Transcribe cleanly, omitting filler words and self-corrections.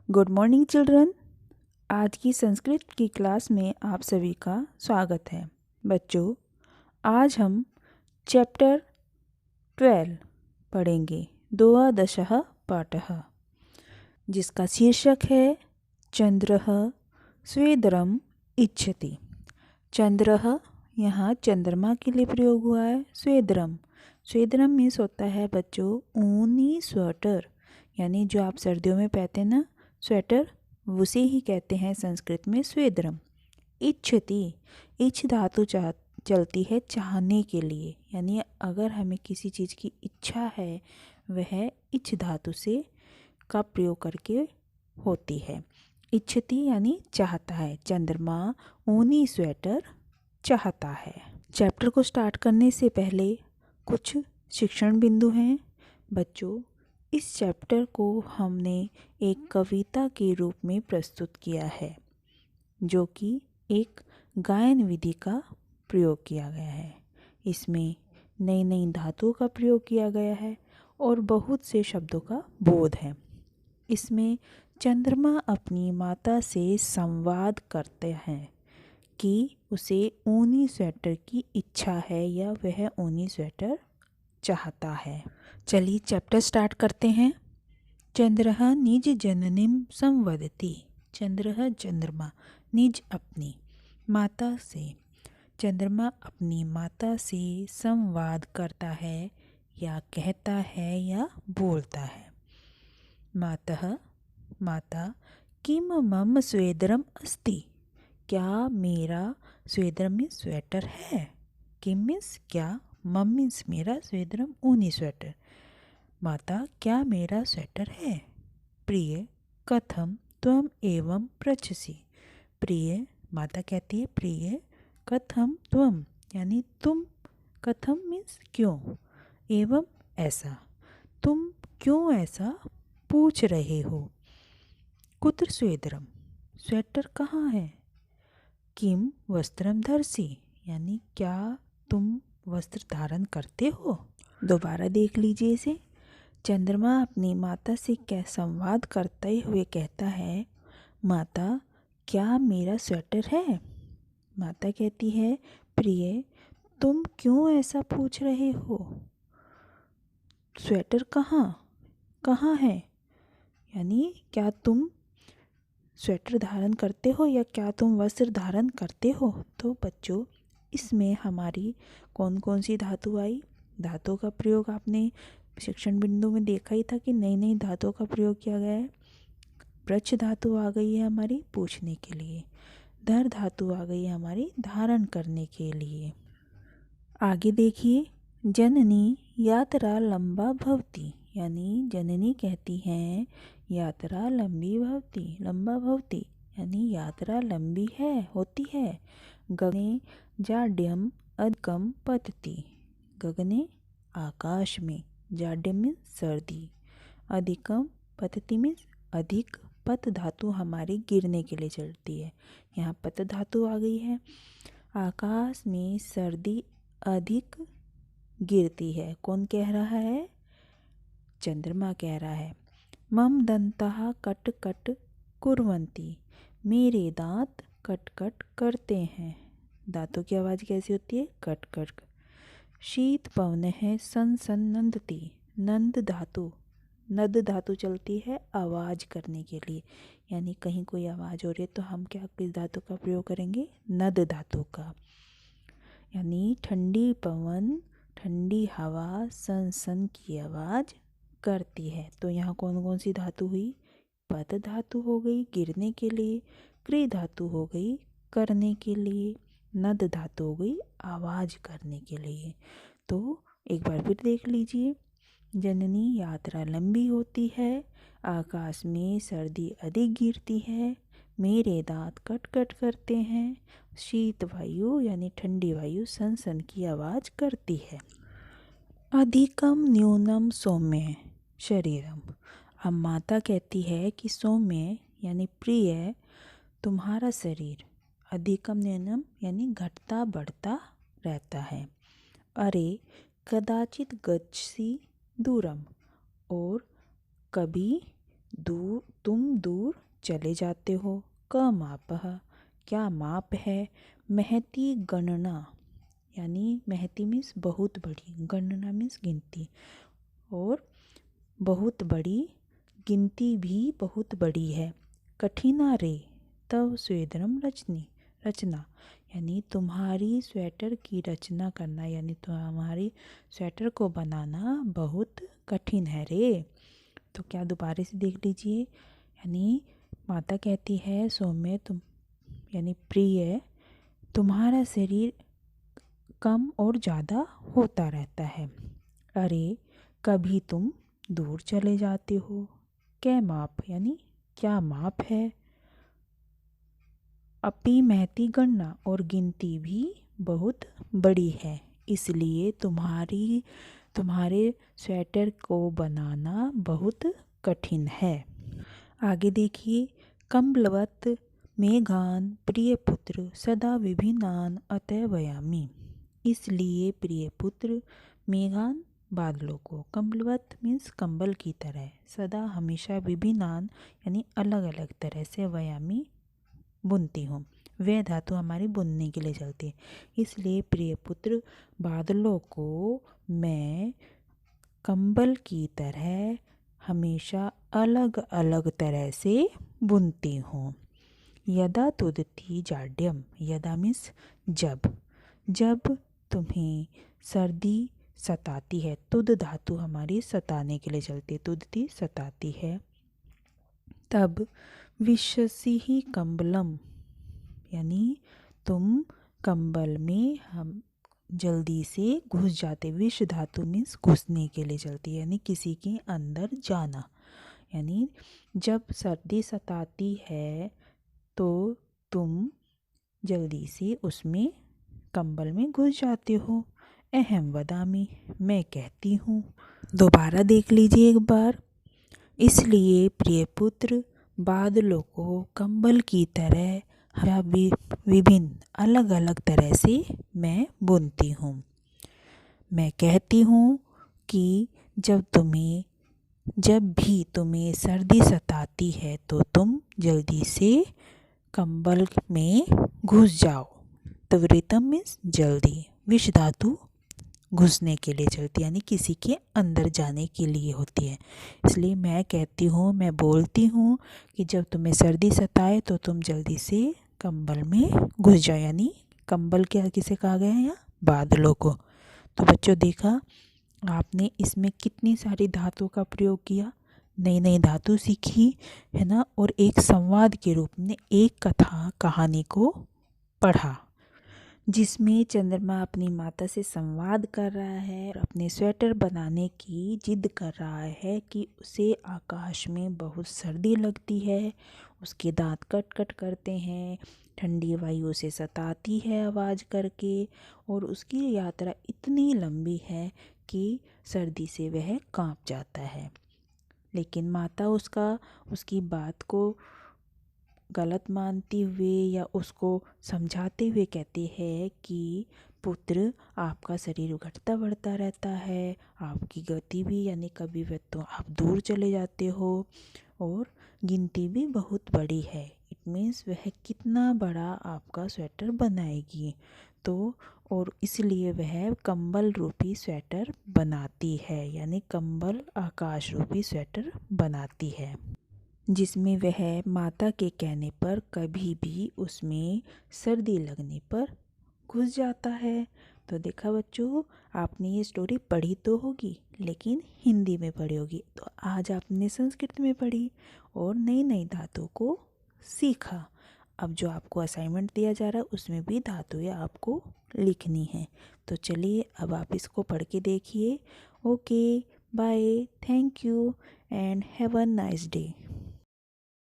Good morning children. आज की संस्कृत की क्लास में आप सभी का स्वागत है। बच्चों, आज हम चैप्टर 12 पढ़ेंगे, द्वादशः पाठः, जिसका शीर्षक है चंद्रः स्वेदरम इच्छति। चंद्रः यहाँ चंद्रमा के लिए प्रयोग हुआ है। स्वेदरम, स्वेदरम मीन्स होता है बच्चों ऊनी स्वेटर, यानी जो आप सर्दियों में पहनते हैं ना स्वेटर, उसे ही कहते हैं संस्कृत में स्वेदरम। इच्छति, इच्छ धातु चलती है चाहने के लिए, यानी अगर हमें किसी चीज़ की इच्छा है वह इच्छ धातु से का प्रयोग करके होती है। इच्छति यानी चाहता है। चंद्रमा ऊनी स्वेटर चाहता है। चैप्टर को स्टार्ट करने से पहले कुछ शिक्षण बिंदु हैं। बच्चों, इस चैप्टर को हमने एक कविता के रूप में प्रस्तुत किया है, जो कि एक गायन विधि का प्रयोग किया गया है। इसमें नई नई धातुओं का प्रयोग किया गया है और बहुत से शब्दों का बोध है। इसमें चंद्रमा अपनी माता से संवाद करते हैं कि उसे ऊनी स्वेटर की इच्छा है या वह ऊनी स्वेटर चाहता है। चलिए चैप्टर स्टार्ट करते हैं। चंद्रः निज जननीं संवदति। चंद्रः चंद्रमा, निज अपनी माता से, चंद्रमा अपनी माता से संवाद करता है या कहता है या बोलता है। मातः, माता, किम मम स्वेदरम अस्ति। क्या मेरा स्वेदरम में स्वेटर है। किम मीन्स क्या, मम मीन्स मेरा, स्वेदरम ऊनी स्वेटर। माता, क्या मेरा स्वेटर है। प्रिय, कथम त्वम एवं पृच्छसि। प्रिय, माता कहती है प्रिय, कथम त्वम यानी तुम, कथम मीन्स क्यों, एवं ऐसा, तुम क्यों ऐसा पूछ रहे हो। कुत्र स्वेदरम, स्वेटर कहाँ है। किम वस्त्रम धरसि, यानी क्या तुम वस्त्र धारण करते हो। दोबारा देख लीजिए इसे। चंद्रमा अपनी माता से क्या संवाद करते हुए कहता है, माता, क्या मेरा स्वेटर है। माता कहती है, प्रिय, तुम क्यों ऐसा पूछ रहे हो। स्वेटर कहाँ, कहाँ है, यानी क्या तुम स्वेटर धारण करते हो या क्या तुम वस्त्र धारण करते हो। तो बच्चों, इसमें हमारी कौन कौन सी धातु आई। धातुओं का प्रयोग आपने शिक्षण बिंदु में देखा ही था कि नई नई धातुओं का प्रयोग किया गया है। प्रच्छ धातु आ गई है हमारी पूछने के लिए। धर धातु आ गई है हमारी धारण करने के लिए। आगे देखिए, जननी यात्रा लंबा भवती, यानी जननी कहती हैं यात्रा लंबी भवती, लंबा भवती यानी यात्रा लंबी है, होती है। गगने जाड्यम अधिकम पतति। गगने आकाश में, जाड्यम मीन्स सर्दी, अधिकम पतति मीन्स अधिक, पत धातु हमारी गिरने के लिए चलती है, यहाँ पत धातु आ गई है। आकाश में सर्दी अधिक गिरती है। कौन कह रहा है, चंद्रमा कह रहा है। मम दंताः कट कट कुर्वन्ति, मेरे दांत कट कट करते हैं। दांतों की आवाज़ कैसी होती है, कट कट। शीत पवनः सन सन नंदति, नंद धातु, नद धातु चलती है आवाज़ करने के लिए, यानी कहीं कोई आवाज़ हो रही है तो हम क्या किस धातु का प्रयोग करेंगे, नद धातु का। यानी ठंडी पवन, ठंडी हवा सन सन की आवाज़ करती है। तो यहाँ कौन कौन सी धातु हुई, पद धातु हो गई गिरने के लिए, क्री धातु हो गई करने के लिए, नद धातु हो गई आवाज़ करने के लिए। तो एक बार फिर देख लीजिए, जननी यात्रा लंबी होती है, आकाश में सर्दी अधिक गिरती है, मेरे दांत कट कट करते हैं, शीत वायु यानी ठंडी वायु सन सन की आवाज़ करती है। अधिकम न्यूनम सौम्य शरीरम। अब माता कहती है कि सौम्य यानी प्रिय तुम्हारा शरीर, अधिकम न्यूनम यानी घटता बढ़ता रहता है। अरे कदाचित गच्छसि दूरम, और कभी तुम दूर चले जाते हो। क मापः क्या माप है। महती गणना यानी महती मीन्स बहुत बड़ी, गणना मीन्स गिनती, और बहुत बड़ी गिनती भी बहुत बड़ी है। कठिना रे तव स्वेदरम रचना यानी तुम्हारी स्वेटर की रचना करना, यानी तुम्हारी स्वेटर को बनाना बहुत कठिन है रे। तो क्या दोबारा से देख लीजिए, यानी माता कहती है सौम्य तुम यानी प्रिय, तुम्हारा शरीर कम और ज़्यादा होता रहता है। अरे कभी तुम दूर चले जाते हो। क्या माप यानी क्या माप है। अपी महती गणना और गिनती भी बहुत बड़ी है, इसलिए तुम्हारे स्वेटर को बनाना बहुत कठिन है। आगे देखिए, कम्बलवत मेघान प्रिय पुत्र सदा विभिन्नान अतएवयामि। इसलिए प्रिय पुत्र मेघान बादलों को, कम्बलवत मीन्स कंबल की तरह, सदा हमेशा, विभिन्नान यानी अलग अलग तरह से, वयामी बुनती हूँ। वह धातु हमारी बुनने के लिए चलती है। इसलिए प्रिय पुत्र बादलों को मैं कंबल की तरह हमेशा अलग अलग तरह से बुनती हूँ। यदा तुदती जाड्यम, यदा मीन्स जब तुम्हें सर्दी सताती है, तुद धातु हमारी सताने के लिए चलती है, तुदती सताती है, तब विशसी ही कंबलम यानी तुम कंबल में हम जल्दी से घुस जाते। विष धातु मीन्स घुसने के लिए चलती है, यानी किसी के अंदर जाना, यानी जब सर्दी सताती है तो तुम जल्दी से उसमें कंबल में घुस जाते हो। अहम वदामी मैं कहती हूँ। दोबारा देख लीजिए एक बार। इसलिए प्रिय पुत्र बादलों को कंबल की तरह विभिन्न अलग अलग तरह से मैं बुनती हूँ। मैं कहती हूँ कि जब भी तुम्हें सर्दी सताती है तो तुम जल्दी से कंबल में घुस जाओ। त्वरितम मीन्स जल्दी, विष धातु घुसने के लिए चलती है, यानी किसी के अंदर जाने के लिए होती है। इसलिए मैं कहती हूँ, मैं बोलती हूँ कि जब तुम्हें सर्दी सताए तो तुम जल्दी से कंबल में घुस जाओ, यानी कंबल क्या किसे कहा गया है यहाँ, बादलों को। तो बच्चों देखा आपने इसमें कितनी सारी धातुओं का प्रयोग किया, नई नई धातु सीखी है ना, और एक संवाद के रूप में एक कथा कहानी को पढ़ा, जिसमें चंद्रमा अपनी माता से संवाद कर रहा है और अपने स्वेटर बनाने की जिद कर रहा है कि उसे आकाश में बहुत सर्दी लगती है, उसके दांत कट कट करते हैं, ठंडी वायु उसे सताती है आवाज़ करके, और उसकी यात्रा इतनी लंबी है कि सर्दी से वह कांप जाता है। लेकिन माता उसकी बात को गलत मानती हुए या उसको समझाते हुए कहती है कि पुत्र आपका शरीर घटता बढ़ता रहता है, आपकी गति भी यानी कभी वह तो आप दूर चले जाते हो, और गिनती भी बहुत बड़ी है। इट मीन्स वह कितना बड़ा आपका स्वेटर बनाएगी, तो और इसलिए वह कंबल रूपी स्वेटर बनाती है, यानी कंबल आकाश रूपी स्वेटर बनाती है, जिसमें वह माता के कहने पर कभी भी उसमें सर्दी लगने पर घुस जाता है। तो देखा बच्चों, आपने ये स्टोरी पढ़ी तो होगी लेकिन हिंदी में पढ़ी होगी, तो आज आपने संस्कृत में पढ़ी और नई नई धातुओं को सीखा। अब जो आपको असाइनमेंट दिया जा रहा है उसमें भी धातुएं आपको लिखनी है। तो चलिए अब आप इसको पढ़ के देखिए। Okay, bye, thank you and have a nice day.